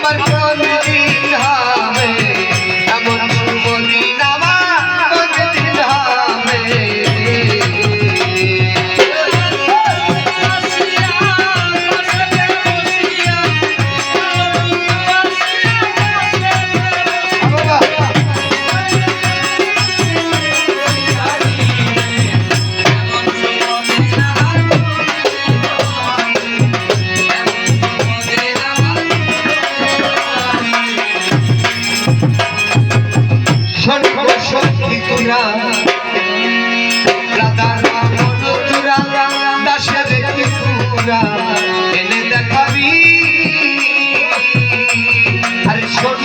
আমার কোনদিন হবে এমন শুভ দিন আমার কোনদিন হবে এনে দেখাবি আরে ছোট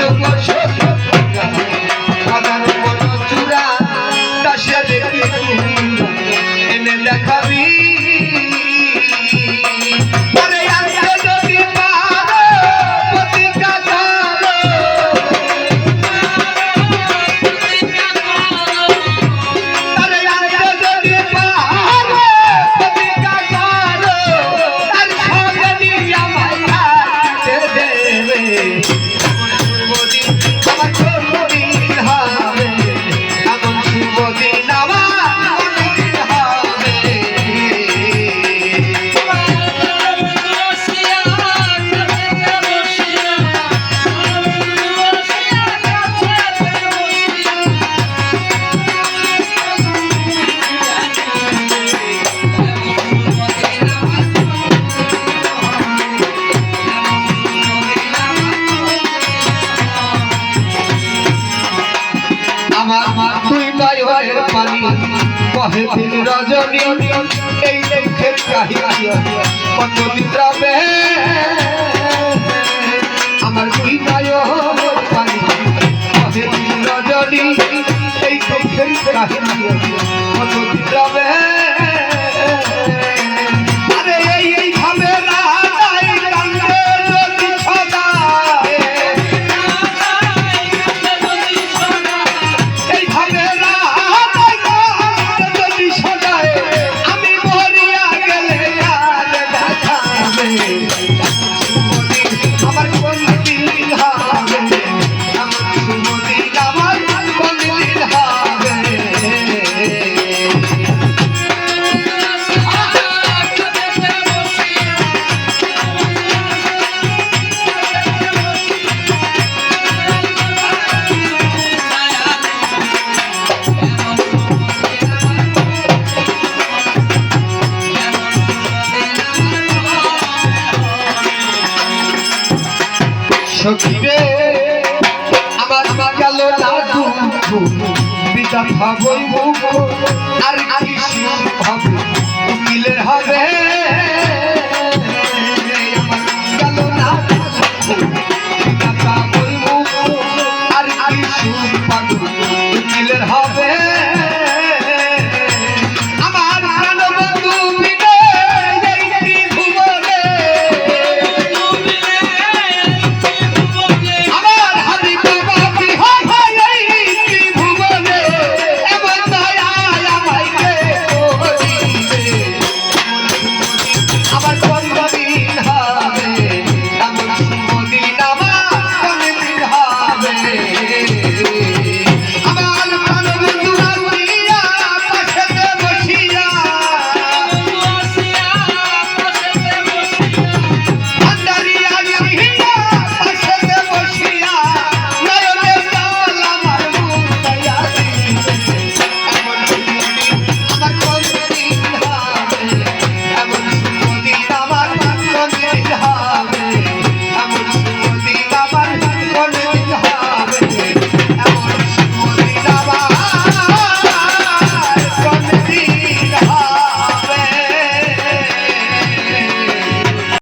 চূড়া এনে দেখাবি পানি বহে দিন রজনী এই দুঃখের কাহিনী কত বিদ্রাবে আমার দুই নয়ন পানি বহে দিন রজনী এই দুঃখের কাহিনী কত বিদ্রাবে সখীরে আমার গেল না দুঃখ বিদা ভাবই আর কি ভাব উকিলের হবে